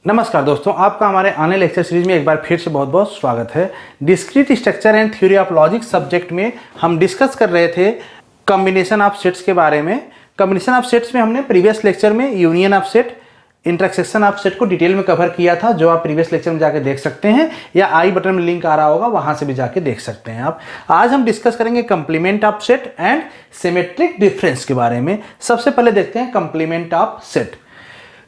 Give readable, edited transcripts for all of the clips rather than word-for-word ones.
नमस्कार दोस्तों, आपका हमारे आने लेक्चर सीरीज में एक बार फिर से बहुत बहुत स्वागत है। Discrete structure and theory of logic subject में हम डिस्कस कर रहे थे कॉम्बिनेशन ऑफ सेट्स के बारे में। कॉम्बिनेशन ऑफ सेट्स में हमने प्रीवियस लेक्चर में union of set, intersection of set को डिटेल में कवर किया था, जो आप प्रीवियस लेक्चर में जाके देख सकते हैं या आई बटन में लिंक आ रहा होगा, वहां से भी जाके देख सकते हैं आप। आज हम डिस्कस करेंगे complement of set and symmetric difference के बारे में। सबसे पहले देखते हैं complement of set.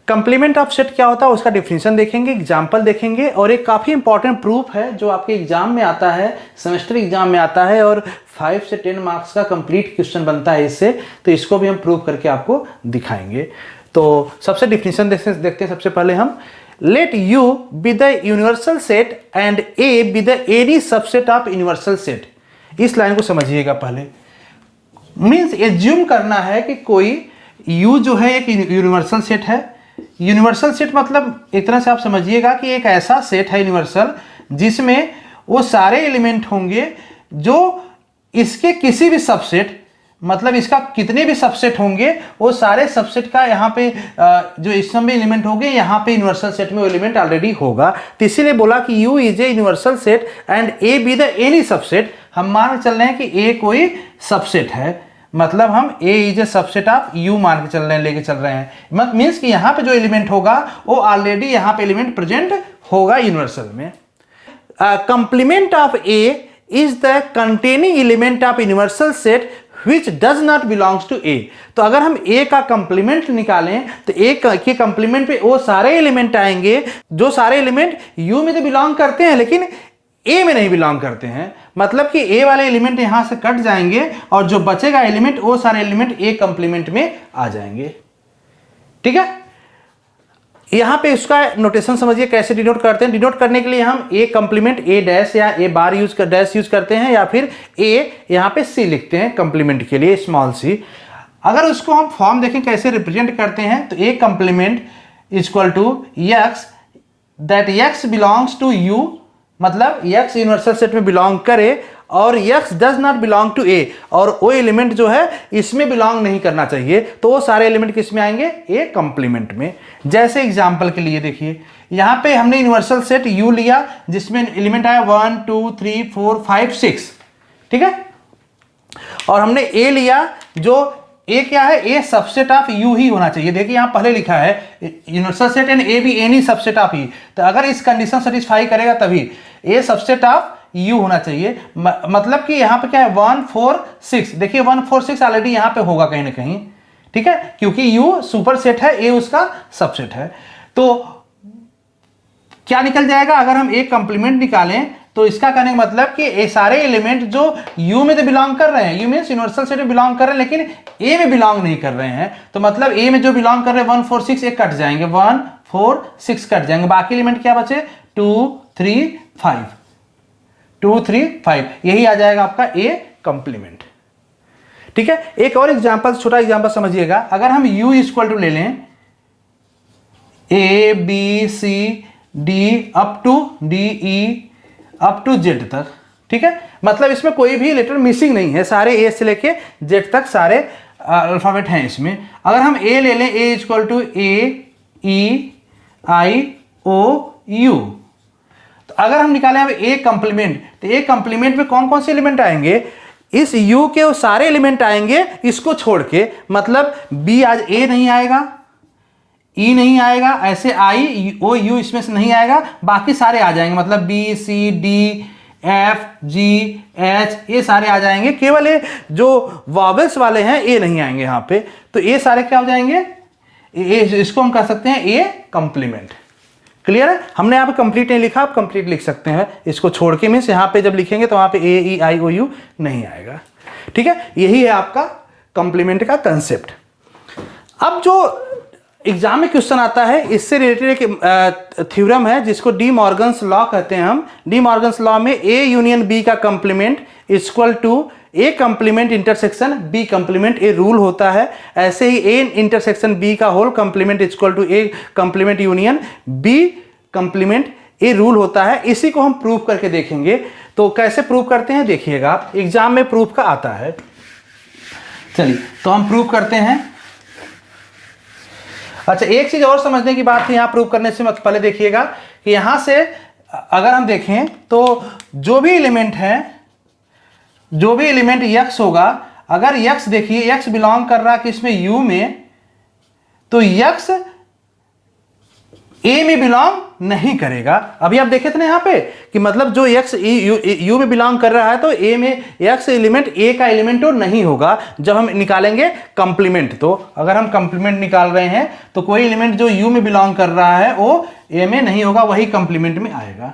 Complement of set क्या होता है उसका डिफिनीशन देखेंगे, एग्जाम्पल देखेंगे, और एक काफ़ी इंपॉर्टेंट प्रूफ है जो आपके एग्जाम में आता है, सेमेस्टर एग्जाम में आता है और 5 से 10 मार्क्स का कंप्लीट क्वेश्चन बनता है इससे, तो इसको भी हम प्रूव करके आपको दिखाएंगे। तो सबसे डिफिनीशन देखते हैं। सबसे पहले हम let U be the universal set and A be the any subset of universal set. इस लाइन को समझिएगा पहले। मीन्स एज्यूम करना है कि कोई U जो है एक यूनिवर्सल सेट है। यूनिवर्सल सेट मतलब एक तरह से आप समझिएगा कि एक ऐसा सेट है यूनिवर्सल जिसमें वो सारे एलिमेंट होंगे जो इसके किसी भी सबसेट, मतलब इसका कितने भी सबसेट होंगे वो सारे सबसेट का यहाँ पे जो इस में एलिमेंट होंगे, यहाँ पे यूनिवर्सल सेट में वो एलिमेंट ऑलरेडी होगा। तो इसीलिए बोला कि U is a universal set and A be the any subset. हम मान के चल रहे हैं कि A कोई सबसेट है, मतलब हम A is a subset of U मान के चल रहे हैं, लेके चल रहे हैं। मीन्स कि यहाँ पे जो एलिमेंट होगा वो ऑलरेडी यहाँ पे एलिमेंट प्रेजेंट होगा यूनिवर्सल में। Complement of A is the containing element of universal set which does not belongs to A। तो अगर हम A का कंप्लीमेंट निकालें तो A के कंप्लीमेंट पे वो सारे एलिमेंट आएंगे जो सारे एलिमेंट U में तो बिलोंग करते हैं लेकिन A में नहीं बिलोंग करते हैं। मतलब कि A वाले एलिमेंट यहां से कट जाएंगे और जो बचेगा एलिमेंट वो सारे एलिमेंट A कंप्लीमेंट में आ जाएंगे। ठीक है, यहां पे इसका नोटेशन समझिए कैसे डिनोट करते हैं। डिनोट करने के लिए हम A कंप्लीमेंट A डैश या A बार डैश यूज करते हैं, या फिर A यहां पे C लिखते हैं कंप्लीमेंट के लिए, स्मॉल c। अगर उसको हम फॉर्म देखें कैसे रिप्रेजेंट करते हैं तो A complement equal to x that x belongs to U, मतलब x यूनिवर्सल सेट में बिलोंग करे और x does not belong to A, और वो एलिमेंट जो है इसमें बिलोंग नहीं करना चाहिए, तो वो सारे एलिमेंट किस में आएंगे? A कंप्लीमेंट में। जैसे एग्जांपल के लिए देखिए, यहां पे हमने यूनिवर्सल सेट U लिया जिसमें एलिमेंट आया 1 2 3 4 5 6, ठीक है, और हमने A लिया जो A क्या है? A सबसेट ऑफ U ही होना चाहिए। देखिए यहां पहले लिखा है universal set and A be any subset of E, तो अगर इस कंडीशन सेटिस्फाई करेगा तभी A सबसेट ऑफ U होना चाहिए। मतलब कि यहां पे क्या है? 1 4 6। देखिए 1 4 6 ऑलरेडी यहां पे होगा कहीं ना कहीं, ठीक है, क्योंकि U सुपर सेट है, A उसका सबसेट है। तो क्या निकल जाएगा अगर हम A कंप्लीमेंट निकालें? तो इसका कहने का मतलब कि ये सारे एलिमेंट जो U में तो बिलोंग कर रहे हैं, U मींस यूनिवर्सल सेट में बिलोंग कर रहे हैं लेकिन A में बिलोंग नहीं कर रहे हैं, तो मतलब A में जो बिलोंग कर रहे हैं 1 4 6 एक कट जाएंगे, 1 4 6 कट जाएंगे, बाकी एलिमेंट क्या बचे? 2 3 5, 2 3 5, यही आ जाएगा आपका A कंप्लीमेंट। ठीक है, एक और एग्जांपल, छोटा एग्जांपल समझिएगा। अगर हम U इक्वल टू ले लें A B C D up to D E up to Z तक, ठीक है, मतलब इसमें कोई भी लेटर मिसिंग नहीं है, सारे A से लेके Z तक सारे अल्फाबेट हैं इसमें। अगर हम A ले लें, A equal to A E I O U, तो अगर हम निकालें अब A कंप्लीमेंट, तो A कंप्लीमेंट में कौन कौन से एलिमेंट आएंगे? इस U के वो सारे एलिमेंट आएंगे इसको छोड़ के, मतलब B आज A नहीं आएगा, E नहीं आएगा, ऐसे I O U इसमें से नहीं आएगा, बाकी सारे आ जाएंगे, मतलब B C D F G H ये सारे आ जाएंगे, केवल ये जो वॉवेल्स वाले हैं ये नहीं आएंगे यहाँ पे। तो ये सारे क्या हो जाएंगे? इसको हम कह सकते हैं A कंप्लीमेंट। क्लियर है? हमने यहाँ पे कंप्लीट नहीं लिखा, आप कंप्लीट लिख सकते हैं इसको छोड़ के, मीन्स यहाँ पे जब लिखेंगे तो वहाँ पे A E I O U नहीं आएगा। ठीक है, यही है आपका कंप्लीमेंट का कंसेप्ट। अब जो एग्जाम में क्वेश्चन आता है इससे रिलेटेड एक थ्योरम है जिसको डी मॉर्गन्स लॉ कहते हैं हम। डी मॉर्गन्स लॉ में A यूनियन B का complement equal to A complement intersection B complement A rule होता है। ऐसे ही A इंटरसेक्शन B का whole complement equal to A complement union B complement A rule होता है। इसी को हम प्रूव करके देखेंगे। तो कैसे प्रूव करते हैं देखिएगा, एग्जाम में प्रूफ का आता है। चलिए तो हम प्रूव करते हैं। अच्छा, एक चीज और समझने की बात है यहाँ प्रूव करने से पहले देखिएगा कि यहाँ से अगर हम देखें तो जो भी एलिमेंट x होगा, अगर x देखिए x बिलोंग कर रहा है किसमें, u में, तो x a में बिलोंग नहीं करेगा। अभी आप देखे थे ना यहाँ पे कि मतलब जो x u में बिलोंग कर रहा है तो a में x एलिमेंट a का एलिमेंट तो नहीं होगा जब हम निकालेंगे कंप्लीमेंट। तो अगर हम कंप्लीमेंट निकाल रहे हैं तो कोई एलिमेंट जो u में बिलोंग कर रहा है वो a में नहीं होगा, वही कंप्लीमेंट में आएगा।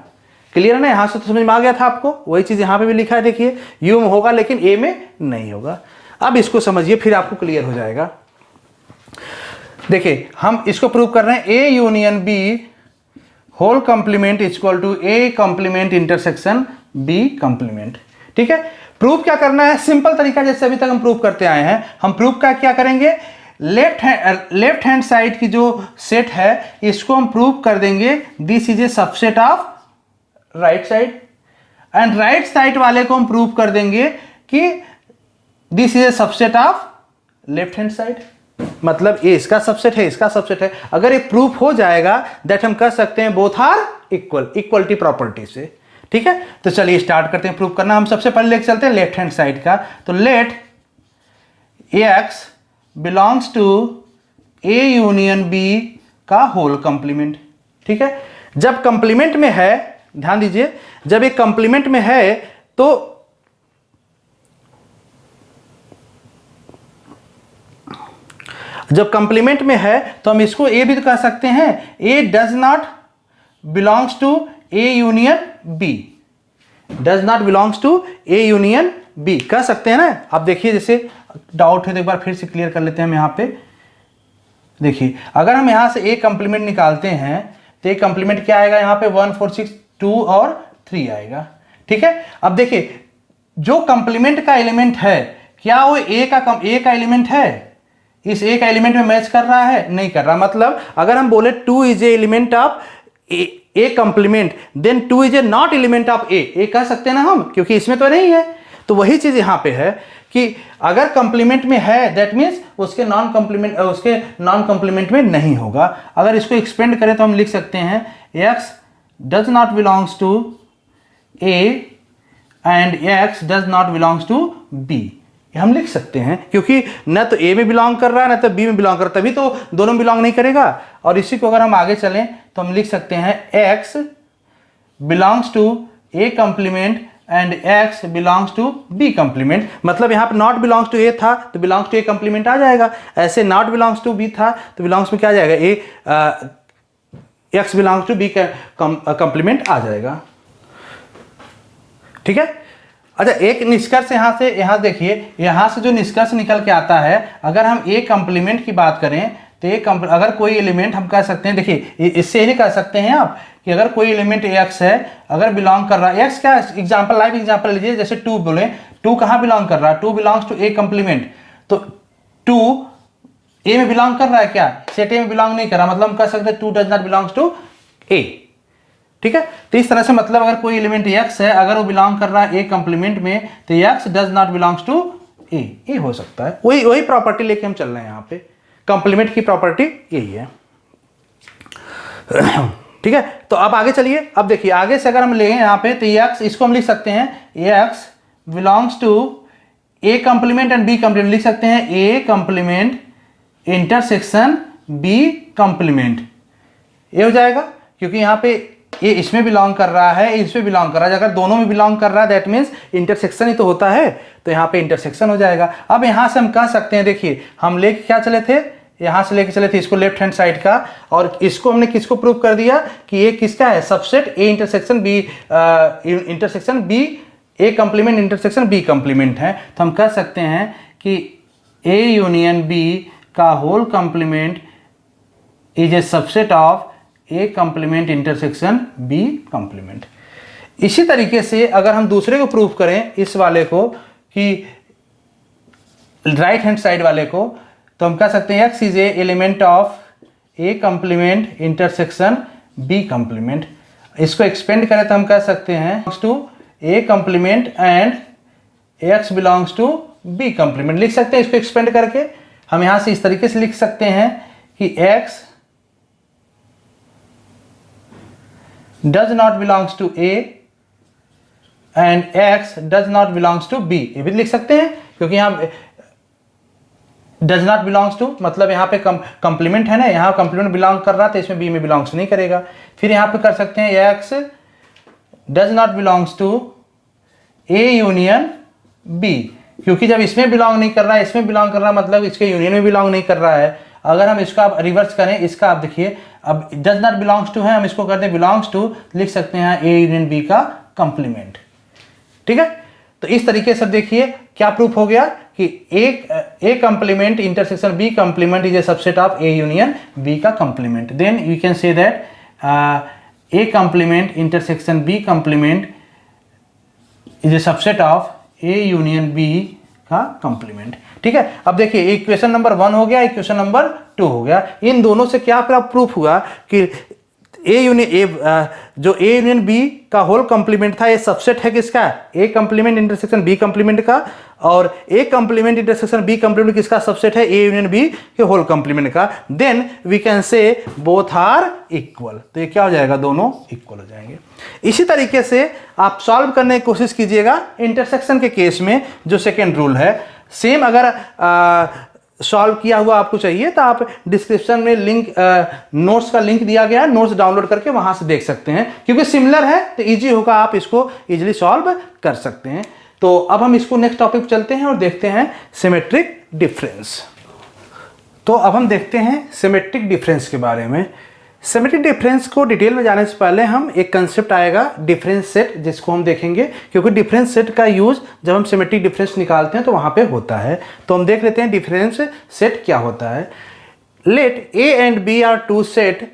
क्लियर है ना? यहां से तो समझ में आ गया था आपको। वही चीज यहां पे भी लिखा है, देखिए u में होगा लेकिन a में नहीं होगा। अब इसको समझिए फिर आपको क्लियर हो जाएगा। देखिए हम इसको प्रूव कर रहे हैं, a union b whole complement equal to a complement intersection b complement. ठीक है, प्रूव क्या करना है, सिंपल तरीका जैसे अभी तक हम प्रूव करते आए हैं। हम प्रूव का क्या करेंगे, लेफ्ट हैंड साइड की जो सेट है इसको हम प्रूव कर देंगे this is a subset of right side, and right side वाले को हम प्रूव कर देंगे कि this is a subset of left hand side. मतलब ये इसका सबसेट है, इसका सबसेट है। अगर ये प्रूफ हो जाएगा दैट हम कह सकते हैं both are equal, equality property से। ठीक है, तो चलिए स्टार्ट करते हैं प्रूफ करना। हम सबसे पहले लेके चलते हैं लेफ्ट हैंड साइड का। तो let x belongs to a union b का होल कंप्लीमेंट। ठीक है, जब कंप्लीमेंट में है, ध्यान दीजिए, जब एक कंप्लीमेंट में है तो जब कंप्लीमेंट में है तो हम इसको ए भी तो कह सकते हैं, A does not belongs to A union B, does not belongs to A union B कह सकते हैं ना। आप देखिए जैसे डाउट है तो एक बार फिर से क्लियर कर लेते हैं हम यहाँ पे। देखिए अगर हम यहाँ से ए कंप्लीमेंट निकालते हैं तो ए कंप्लीमेंट क्या आएगा, यहाँ पे 1 4 6 2 और 3 आएगा। ठीक है, अब देखिए जो कंप्लीमेंट का एलिमेंट है क्या वो ए का एलिमेंट है, इस ए का एलिमेंट में मैच कर रहा है, नहीं कर रहा। मतलब अगर हम बोले 2 is a element of A complement then 2 is a not element of A कह सकते हैं ना हम, क्योंकि इसमें तो नहीं है। तो वही चीज यहां पे है कि अगर कंप्लीमेंट में है दैट मीन्स उसके नॉन कंप्लीमेंट में नहीं होगा। अगर इसको एक्सपेंड करें तो हम लिख सकते हैं x does not belongs to A and x does not belongs to b, हम लिख सकते हैं क्योंकि न तो ए में बिलोंग कर रहा है न तो बी में बिलोंग कर रहा है, तभी तो दोनों बिलोंग नहीं करेगा। और इसी को अगर हम आगे चलें तो हम लिख सकते हैं x belongs to A complement and x belongs to B complement. मतलब यहाँ पे नॉट बिलोंग्स टू ए था तो बिलोंग्स टू ए कंप्लीमेंट आ जाएगा, ऐसे नॉट बिलोंग्स टू बी था तो बिलोंग्स में क्या आ जाएगा, A x belongs to B complement आ जाएगा। ठीक है, अच्छा एक निष्कर्ष यहाँ देखिए, यहाँ से जो निष्कर्ष निकल के आता है, अगर हम ए कंप्लीमेंट की बात करें तो अगर कोई एलिमेंट हम कह सकते हैं, देखिए इससे ही कह सकते हैं आप कि अगर कोई एलिमेंट x है अगर बिलोंग कर रहा है, x क्या एग्जांपल, लाइव एग्जांपल लीजिए, जैसे 2 बोले, 2 कहाँ बिलोंग कर रहा है, 2 बिलोंग्स टू ए कंप्लीमेंट, तो 2 ए में बिलोंग कर रहा है, क्या सेट ए में बिलोंग नहीं कर रहा, मतलब हम कह सकते हैं 2 डज नॉट बिलोंग्स टू ए। ठीक है, तो इस तरह से मतलब अगर कोई एलिमेंट x है अगर वो बिलोंग कर रहा है ए कंप्लीमेंट में तो x does not belongs to A हो सकता है। वही प्रॉपर्टी लेके हम चल रहे हैं यहाँ पे, कंप्लीमेंट की प्रॉपर्टी यही है। ठीक है, तो अब आगे चलिए। अब देखिए आगे से अगर हम लें यहाँ पे तो x इसको हम लिख सकते हैं x belongs to A complement and B complement, लिख सकते हैं A complement intersection B complement, ये हो जाएगा क्योंकि यहाँ पे ये इसमें बिलोंग कर रहा है, इसमें बिलोंग कर रहा है। अगर दोनों में बिलोंग कर रहा है दैट मीन्स इंटरसेक्शन ही तो होता है, तो यहाँ पे इंटरसेक्शन हो जाएगा। अब यहाँ से हम कह सकते हैं, देखिए हम लेके क्या चले थे, यहाँ से लेके चले थे इसको लेफ्ट हैंड साइड का, और इसको हमने किसको प्रूव कर दिया कि ये किसका है, subset A intersection B A complement intersection B complement है। तो हम कह सकते हैं कि ए यूनियन बी का whole complement is a subset of A complement intersection B complement. इसी तरीके से अगर हम दूसरे को प्रूफ करें, इस वाले को कि राइट हैंड साइड वाले को, तो हम कह सकते हैं x is a element of A complement intersection B complement. इसको एक्सपेंड करें तो हम कह सकते हैं to A complement and x belongs to B complement, लिख सकते हैं इसको एक्सपेंड करके। हम यहाँ से इस तरीके से लिख सकते हैं कि x does not belongs to A and x does not belongs to B, ये भी लिख सकते हैं क्योंकि यहाँ does not belongs to मतलब यहाँ पे कंप्लीमेंट है ना, यहाँ कंप्लीमेंट बिलोंग कर रहा तो इसमें B में बिलोंग्स नहीं करेगा। फिर यहाँ पे कर सकते हैं x does not belongs to A union B, क्योंकि जब इसमें बिलोंग नहीं कर रहा है इसमें बिलोंग कर रहा है मतलब इसके यूनियन में बिलोंग नहीं कर रहा है। अगर हम इसका आप रिवर्स करें, इसका आप देखिए, अब डज नॉट बिलोंग्स टू है, हम इसको करते हैं बिलोंग्स टू, लिख सकते हैं ए यूनियन बी का कंप्लीमेंट। ठीक है, तो इस तरीके से देखिए क्या प्रूफ हो गया कि A complement intersection B complement is a subset of A union B का complement. Then you can say that A complement intersection B complement is a subset of A union B का complement. ठीक है, अब देखिए equation number 1 हो गया, equation number 2 हो गया। इन दोनों से क्या प्रूफ हुआ कि ए यूनियन बी का होल कंप्लीमेंट था, ये सबसेट है किसका, A complement intersection B complement का, और A complement intersection B complement किसका सबसेट है, ए यूनियन बी के होल कंप्लीमेंट का। Then we can say both are equal, तो ये क्या हो जाएगा, दोनों इक्वल हो जाएंगे। इसी तरीके से आप सॉल्व करने की कोशिश कीजिएगा इंटरसेक्शन के केस में, जो सेकेंड रूल है। सेम अगर सॉल्व किया हुआ आपको चाहिए तो आप डिस्क्रिप्शन में लिंक नोट्स का लिंक दिया गया है, नोट्स डाउनलोड करके वहां से देख सकते हैं, क्योंकि सिमिलर है तो इजी होगा, आप इसको इजीली सॉल्व कर सकते हैं। तो अब हम इसको नेक्स्ट टॉपिक चलते हैं और देखते हैं सिमेट्रिक डिफरेंस। तो अब हम देखते हैं सिमेट्रिक डिफरेंस के बारे में। सिमेट्रिक डिफरेंस को डिटेल में जाने से पहले हम एक कंसेप्ट आएगा डिफरेंस सेट, जिसको हम देखेंगे, क्योंकि डिफरेंस सेट का यूज जब हम सिमेट्रिक डिफरेंस निकालते हैं तो वहाँ पे होता है। तो हम देख लेते हैं डिफरेंस सेट क्या होता है। Let A and B are two set,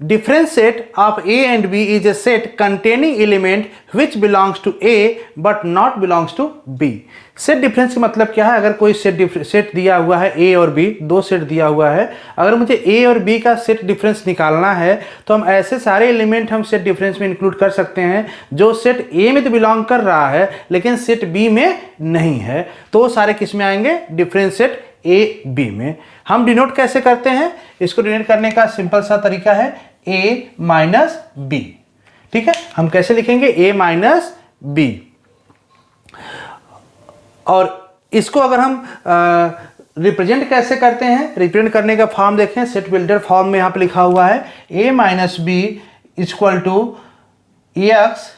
difference set of A and B is a set containing element which belongs to A but not belongs to B। Set difference का मतलब क्या है, अगर कोई set दिया हुआ है A और B, दो सेट दिया हुआ है, अगर मुझे A और B का सेट डिफरेंस निकालना है तो हम ऐसे सारे एलिमेंट हम सेट डिफरेंस में इंक्लूड कर सकते हैं जो सेट A में तो बिलोंग कर रहा है लेकिन सेट B में नहीं है, तो वो सारे किस में आएंगे, डिफरेंस सेट A B में। हम डिनोट कैसे करते हैं, इसको डिनोट करने का सिंपल सा तरीका है A माइनस बी। ठीक है, हम कैसे लिखेंगे, A माइनस बी। और इसको अगर हम रिप्रेजेंट कैसे करते हैं, रिप्रेजेंट करने का फॉर्म देखें, सेट बिल्डर फॉर्म में यहाँ पे लिखा हुआ है A minus B equal to x,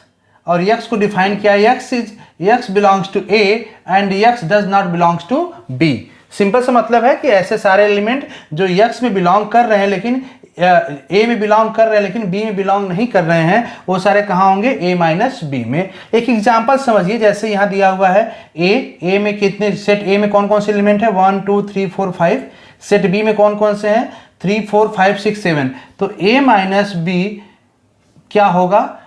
और x को डिफाइन किया, x belongs to A and x does not belongs to B। Simple सा मतलब है कि ऐसे सारे एलिमेंट जो x में बिलोंग कर रहे हैं लेकिन A में बिलोंग कर रहे हैं लेकिन B में बिलोंग नहीं कर रहे हैं, वो सारे कहाँ होंगे, A माइनस बी में। एक एग्जांपल समझिए, जैसे यहाँ दिया हुआ है A में कितने, सेट A में कौन कौन से एलिमेंट है, 1 2 3 4 5, सेट B में कौन कौन से हैं, 3 4 5 6 7। तो A माइनस बी क्या होगा,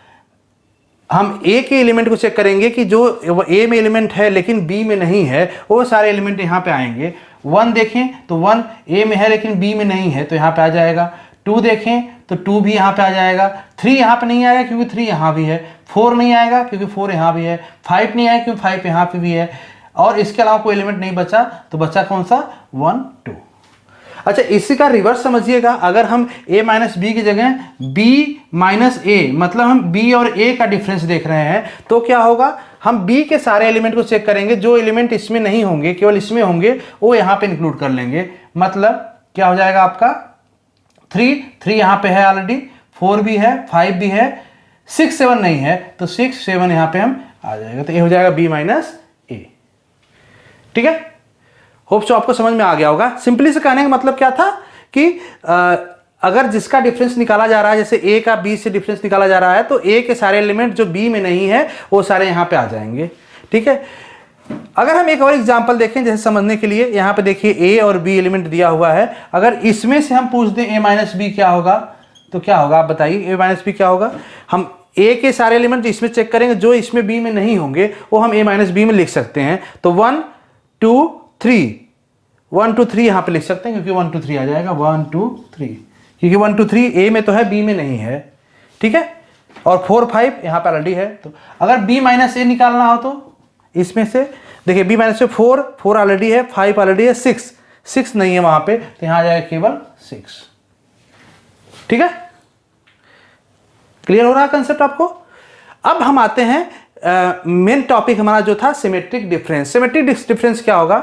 हम A के एलिमेंट को चेक करेंगे कि जो A में एलिमेंट है लेकिन B में नहीं है, वो सारे एलिमेंट यहाँ पे आएंगे। 1 देखें तो 1 A में है लेकिन B में नहीं है, तो यहाँ पे आ जाएगा। 2 देखें तो 2 भी यहाँ पे आ जाएगा। 3 यहाँ पे नहीं आएगा क्योंकि 3 यहाँ भी है। 4 नहीं आएगा क्योंकि 4 यहाँ भी है। 5 नहीं आएगा क्योंकि 5 यहाँ पे भी है। और इसके अलावा कोई एलिमेंट नहीं बचा, तो बचा कौन सा, 1 2। अच्छा, इसी का रिवर्स समझिएगा, अगर हम A माइनस बी की जगह B माइनस A, मतलब हम B और A का डिफरेंस देख रहे हैं, तो क्या होगा, हम B के सारे एलिमेंट को चेक करेंगे, जो एलिमेंट इसमें नहीं होंगे, केवल इसमें होंगे, वो यहाँ पे इंक्लूड कर लेंगे। मतलब क्या हो जाएगा आपका, 3 यहाँ पे है ऑलरेडी, 4 भी है, 5 भी है, 6 7 नहीं है, तो 6 7 यहाँ पे हम आ जाएगा, तो ये हो जाएगा B माइनस A। ठीक है, होप सो आपको समझ में आ गया होगा। सिंपली से कहने का मतलब क्या था कि अगर जिसका डिफरेंस निकाला जा रहा है, जैसे A का B से डिफरेंस निकाला जा रहा है, तो A के सारे एलिमेंट जो B में नहीं है वो सारे यहाँ पे आ जाएंगे। ठीक है, अगर हम एक और एग्जांपल देखें जैसे समझने के लिए, यहाँ पे देखिए A और B एलिमेंट दिया हुआ है, अगर इसमें से हम पूछ दें A माइनस बी क्या होगा, तो क्या होगा आप बताइए, A माइनस बी क्या होगा। हम A के सारे एलिमेंट इसमें चेक करेंगे, जो इसमें B में नहीं होंगे वो हम A माइनस बी में लिख सकते हैं। तो 1 2 3 1 2 3 यहाँ पे लिख सकते हैं, क्योंकि 1 2 3 आ जाएगा, 1 2 3, क्योंकि 1 2 3 A में तो है, B में नहीं है। ठीक है, और 4 5 यहाँ पे ऑलरेडी है। तो अगर B माइनस A निकालना हो तो इसमें से देखिए, B माइनस से 4 ऑलरेडी है, 5 ऑलरेडी है, 6 नहीं है वहाँ पे, तो यहाँ आ जाएगा केवल 6। ठीक है, क्लियर हो रहा कंसेप्ट आपको? अब हम आते हैं मेन टॉपिक हमारा जो था सिमेट्रिक डिफरेंस। सिमेट्रिक डिफरेंस क्या होगा?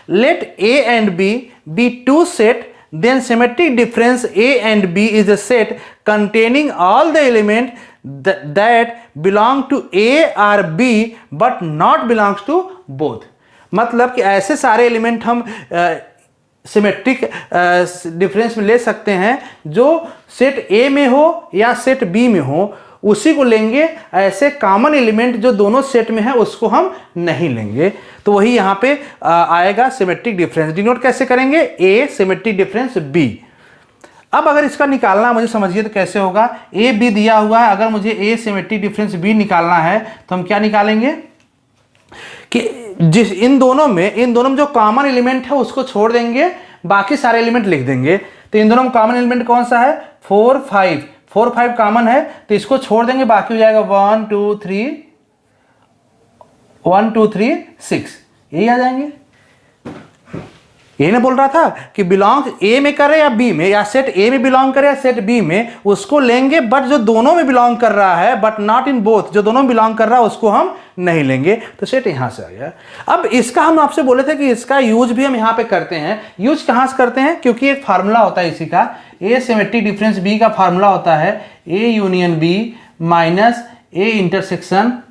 Let A and B be two set, then symmetric difference A and B is a set containing all the elements that belong to A or B but not belongs to both। मतलब कि ऐसे सारे element हम symmetric difference में ले सकते हैं जो सेट A में हो या सेट B में हो, उसी को लेंगे। ऐसे कॉमन एलिमेंट जो दोनों सेट में है उसको हम नहीं लेंगे। तो वही यहाँ पे आएगा सिमेट्रिक डिफरेंस। डिनोट कैसे करेंगे? ए सिमेट्रिक डिफरेंस बी। अब अगर इसका निकालना मुझे समझिए तो कैसे होगा? ए बी दिया हुआ है, अगर मुझे ए सिमेट्रिक डिफरेंस बी निकालना है तो हम क्या निकालेंगे कि जिस इन दोनों में जो कॉमन एलिमेंट है उसको छोड़ देंगे, बाकी सारे एलिमेंट लिख देंगे। तो इन दोनों में कॉमन एलिमेंट कौन सा है? 4 5। 4 5 कॉमन है तो इसको छोड़ देंगे, बाकी हो जाएगा 1 2 3 6। यही आ जाएंगे। यही ना बोल रहा था कि बिलोंग ए में करे या बी में, या सेट ए में बिलोंग करे या सेट बी में, उसको लेंगे। बट जो दोनों में बिलोंग कर रहा है, बट नॉट इन बोथ, जो दोनों में बिलोंग कर रहा है उसको हम नहीं लेंगे। तो सेट यहां से आ गया। अब इसका हम आपसे बोले थे कि इसका यूज भी हम यहां पे करते हैं। यूज कहां से करते हैं? क्योंकि एक फार्मूला होता है इसी का, ए सिमेट्रिक डिफरेंस बी का फार्मूला होता है A union B minus A intersection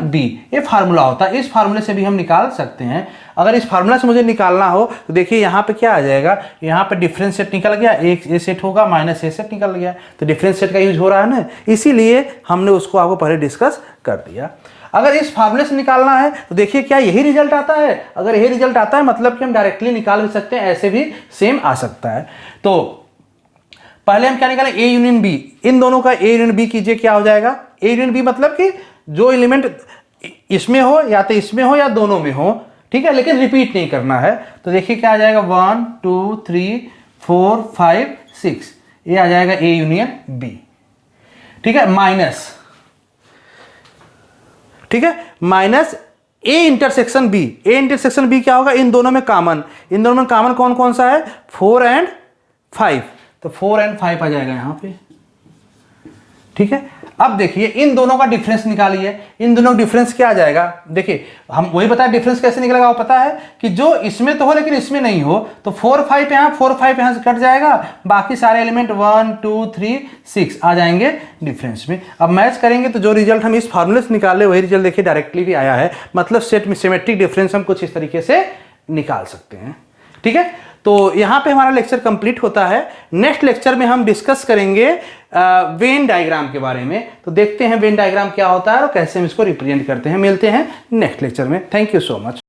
B. ये फार्मूला होता है। इस फार्मूले से भी हम निकाल सकते हैं। अगर इस फार्मूला से मुझे निकालना हो तो देखिए यहाँ पे क्या आ जाएगा? यहाँ पे डिफरेंस सेट निकल गया, एक ए सेट होगा माइनस ए सेट निकल गया। तो डिफरेंस सेट का यूज हो रहा है ना, इसीलिए हमने उसको आपको पहले डिस्कस कर दिया। अगर इस फार्मूले से निकालना है तो देखिए क्या यही रिजल्ट आता है? अगर यही रिजल्ट आता है मतलब कि हम डायरेक्टली निकाल भी सकते हैं, ऐसे भी सेम आ सकता है। तो पहले हम क्या निकालें? ए यूनियन बी। इन दोनों का ए यूनियन बी कीजिए, क्या हो जाएगा? ए यूनियन बी मतलब कि जो एलिमेंट इसमें हो या तो इसमें हो या दोनों में हो, ठीक है, लेकिन रिपीट नहीं करना है। तो देखिए क्या आ जाएगा? 1 2 3 4 5 6। ये आ जाएगा ए यूनियन बी। ठीक है, माइनस, ठीक है, minus A intersection B. A intersection B क्या होगा? इन दोनों में कॉमन कौन कौन सा है? 4 एंड 5। तो 4 एंड 5 आ जाएगा यहां पे। ठीक है, अब देखिए इन दोनों का डिफरेंस निकालिए। इन दोनों का डिफरेंस क्या आ जाएगा? देखिए हम वही बताया डिफरेंस कैसे निकलेगा, वो पता है कि जो इसमें तो हो लेकिन इसमें नहीं हो। तो 4 5 यहाँ, 4 5 यहाँ से कट जाएगा, बाकी सारे एलिमेंट 1 2 3 6 आ जाएंगे डिफरेंस में। अब मैच करेंगे तो जो रिजल्ट हम इस फार्मूले से निकाले वही रिजल्ट देखिए डायरेक्टली भी आया है। मतलब सेट में सिमेट्रिक डिफरेंस हम कुछ इस तरीके से निकाल सकते हैं। ठीक है, तो यहाँ पे हमारा लेक्चर कंप्लीट होता है। नेक्स्ट लेक्चर में हम डिस्कस करेंगे वेन डायग्राम के बारे में। तो देखते हैं वेन डायग्राम क्या होता है और कैसे हम इसको रिप्रेजेंट करते हैं। मिलते हैं नेक्स्ट लेक्चर में। Thank you so much.